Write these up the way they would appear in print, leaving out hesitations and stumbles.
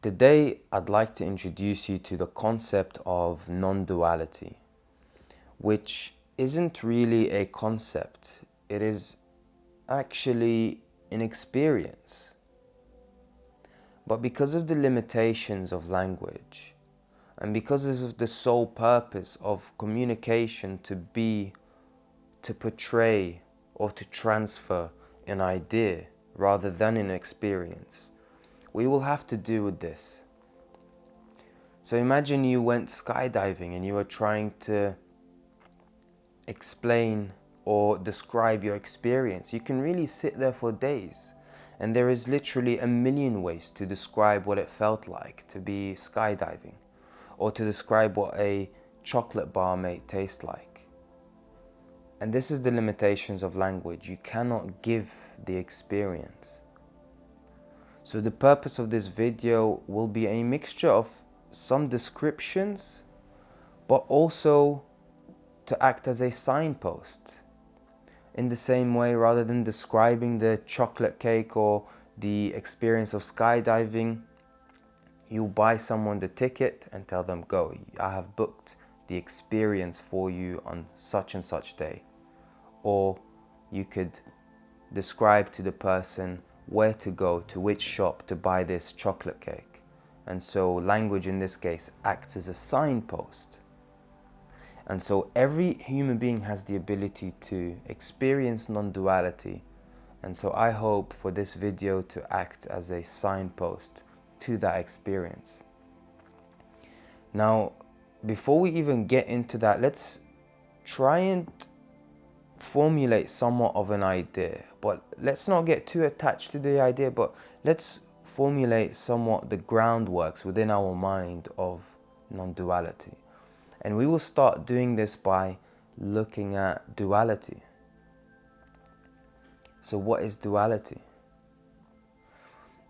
Today, I'd like to introduce you to the concept of non-duality, which isn't really a concept. It is actually an experience. But because of the limitations of language, and because of the sole purpose of communication to portray or to transfer an idea rather than an experience, we will have to do with this. So imagine you went skydiving and you were trying to explain or describe your experience. You can really sit there for days, and there is literally a million ways to describe what it felt like to be skydiving, or to describe what a chocolate bar may taste like. And this is the limitations of language. You cannot give the experience. So the purpose of this video will be a mixture of some descriptions, but also to act as a signpost. In the same way, rather than describing the chocolate cake or the experience of skydiving, you buy someone the ticket and tell them, go, I have booked the experience for you on such and such day. Or you could describe to the person where to go, to which shop to buy this chocolate cake. And so language in this case acts as a signpost. And so every human being has the ability to experience non-duality. And so I hope for this video to act as a signpost to that experience. Now, before we even get into that, let's try and formulate somewhat of an idea, but let's not get too attached to the idea, but let's formulate somewhat the groundworks within our mind of non-duality. And we will start doing this by looking at duality. So what is duality?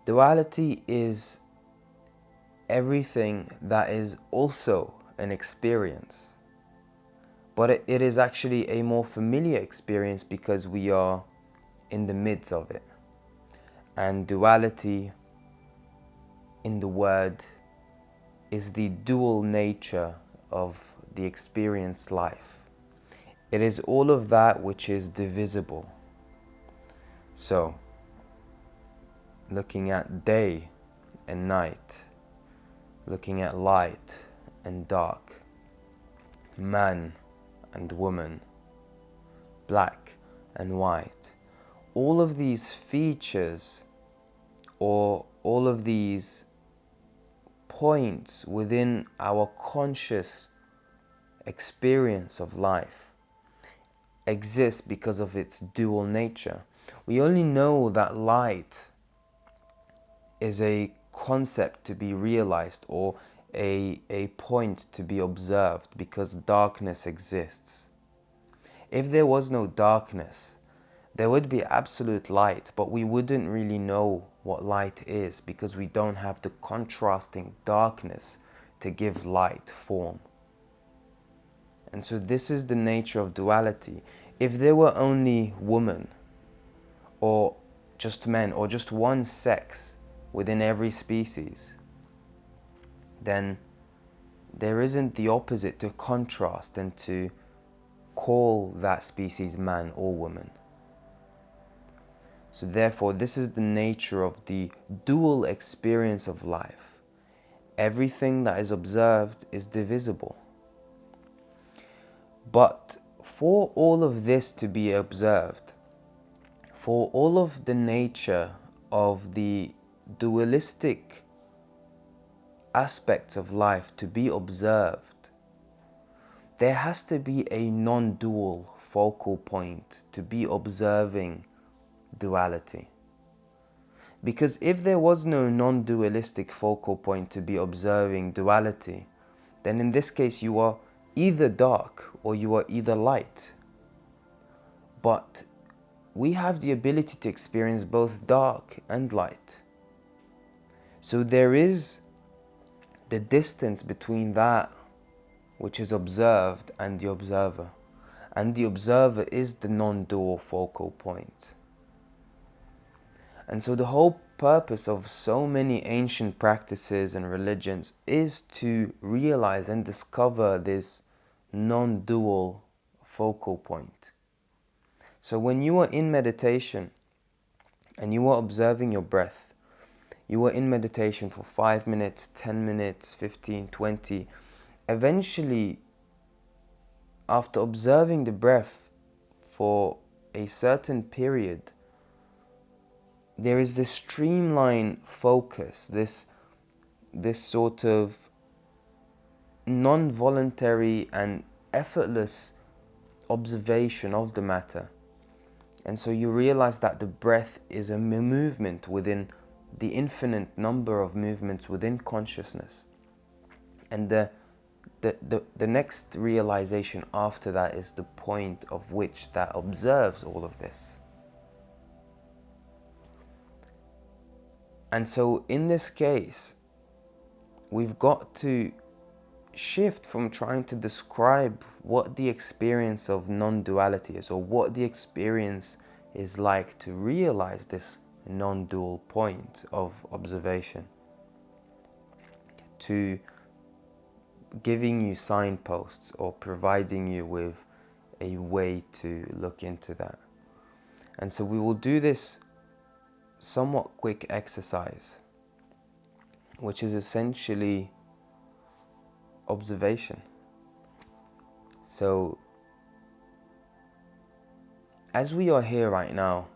Duality is everything that is also an experience. But it is actually a more familiar experience because we are in the midst of it. And duality in the word is the dual nature of the experienced life. It is all of that which is divisible. So, looking at day and night, looking at light and dark, man and woman, black and white, all of these features or all of these points within our conscious experience of life exist because of its dual nature. We only know that light is a concept to be realized or a point to be observed because darkness exists. If there was no darkness, there would be absolute light, but we wouldn't really know what light is because we don't have the contrasting darkness to give light form. And so this is the nature of duality. If there were only women, or just men, or just one sex within every species, then there isn't the opposite to contrast and to call that species man or woman. So therefore, this is the nature of the dual experience of life. Everything that is observed is divisible. But for all of this to be observed, for all of the nature of the dualistic aspects of life to be observed, there has to be a non-dual focal point to be observing duality. Because if there was no non-dualistic focal point to be observing duality, then in this case you are either dark or you are either light. But we have the ability to experience both dark and light. So there is the distance between that which is observed and the observer. And the observer is the non-dual focal point. And so the whole purpose of so many ancient practices and religions is to realize and discover this non-dual focal point. So when you are in meditation and you are observing your breath, you are in meditation for 5 minutes, 10 minutes, 15, 20, eventually, after observing the breath for a certain period, there is this streamlined focus, this sort of non-voluntary and effortless observation of the matter. And so you realize that the breath is a movement within the infinite number of movements within consciousness. And the next realization after that is the point of which that observes all of this. And so in this case, we've got to shift from trying to describe what the experience of non-duality is, or what the experience is like to realize this non-dual point of observation, to giving you signposts or providing you with a way to look into that. And so we will do this somewhat quick exercise, which is essentially observation. So as we are here right now,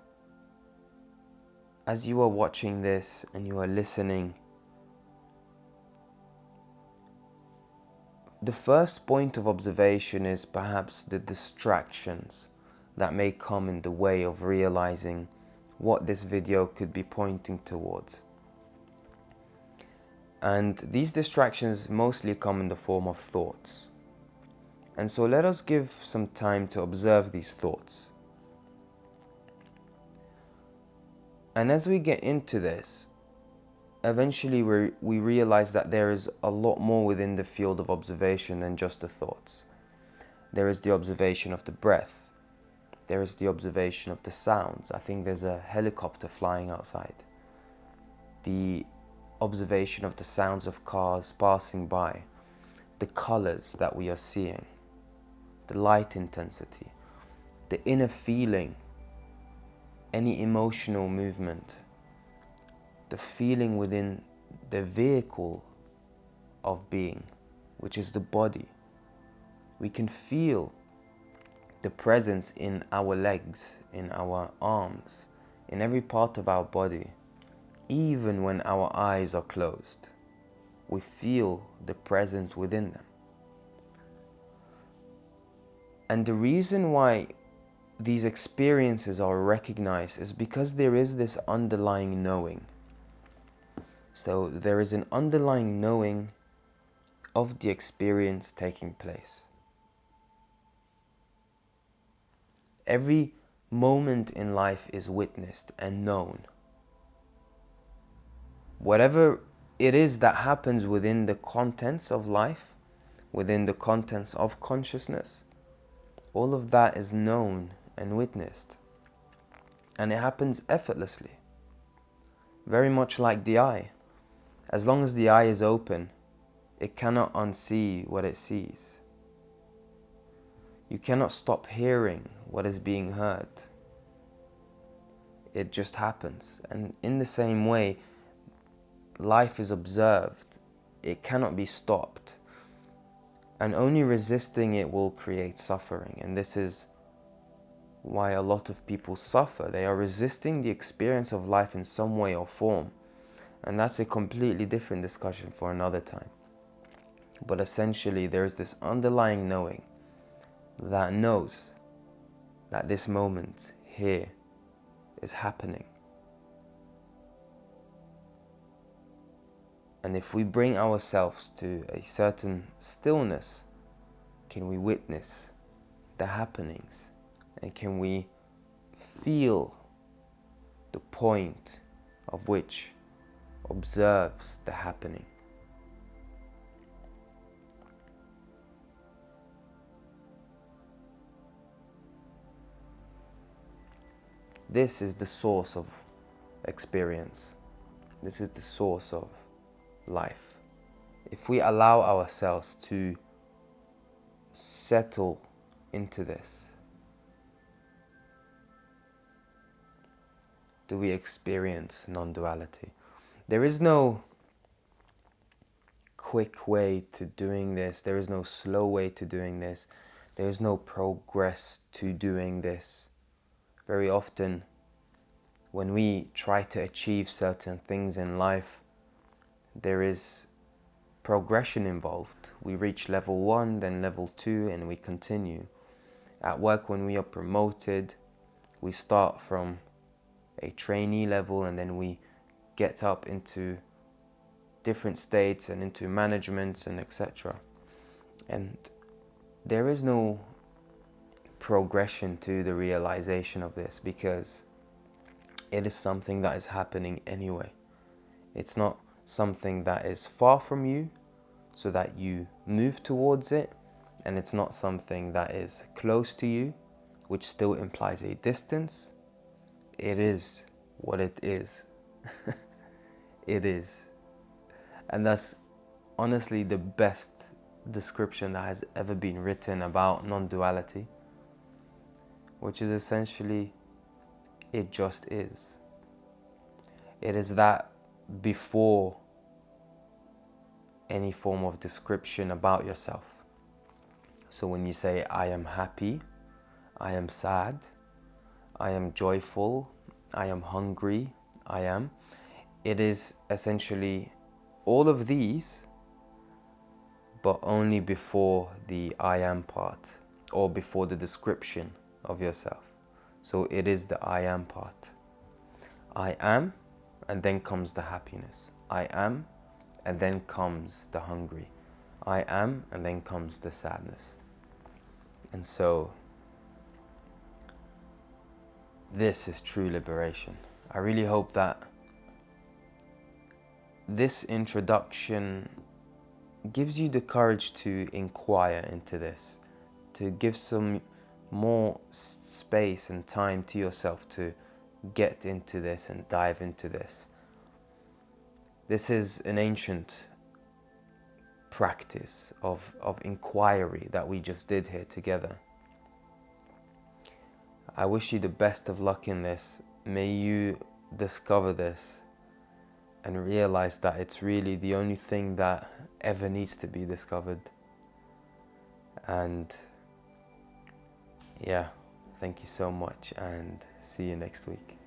as you are watching this and you are listening, the first point of observation is perhaps the distractions that may come in the way of realizing what this video could be pointing towards. And these distractions mostly come in the form of thoughts. And so let us give some time to observe these thoughts. And as we get into this, eventually we realize that there is a lot more within the field of observation than just the thoughts. There is the observation of the breath. There is the observation of the sounds. I think there's a helicopter flying outside. The observation of the sounds of cars passing by. The colors that we are seeing. The light intensity. The inner feeling. Any emotional movement. The feeling within the vehicle of being, which is the body. We can feel the presence in our legs, in our arms, in every part of our body. Even when our eyes are closed, we feel the presence within them. And the reason why these experiences are recognized is because there is this underlying knowing. So there is an underlying knowing of the experience taking place. Every moment in life is witnessed and known. Whatever it is that happens within the contents of life, within the contents of consciousness, all of that is known and witnessed. And it happens effortlessly. Very much like the eye. As long as the eye is open, it cannot unsee what it sees. You cannot stop hearing what is being heard. It just happens. And in the same way, life is observed. It cannot be stopped. And only resisting it will create suffering. And this is why a lot of people suffer. They are resisting the experience of life in some way or form. And that's a completely different discussion for another time. But essentially, there is this underlying knowing that knows that this moment here is happening. And if we bring ourselves to a certain stillness, can we witness the happenings? And can we feel the point of which observes the happening? This is the source of experience. This is the source of life. If we allow ourselves to settle into this, do we experience non-duality? There is no quick way to doing this. There is no slow way to doing this. There is no progress to doing this. Very often, when we try to achieve certain things in life, there is progression involved. We reach level 1, then level 2, and we continue. At work, when we are promoted, we start from a trainee level and then we get up into different states and into management and etc. And there is no progression to the realization of this, because it is something that is happening anyway. It's not something that is far from you so that you move towards it, and it's not something that is close to you, which still implies a distance. It is what it is. It is. And that's honestly the best description that has ever been written about non-duality, which is essentially, it just is. It is that before any form of description about yourself. So when you say, I am happy, I am sad, I am joyful, I am hungry, it is essentially all of these, but only before the I am part, or before the description of yourself. So it is the I am part. I am, and then comes the happiness. I am, and then comes the hungry. I am, and then comes the sadness. And so this is true liberation. I really hope that this introduction gives you the courage to inquire into this, to give some more space and time to yourself to get into this and dive into this. This is an ancient practice of inquiry that we just did here together. I wish you the best of luck in this. May you discover this and realize that it's really the only thing that ever needs to be discovered. And yeah, thank you so much, and see you next week.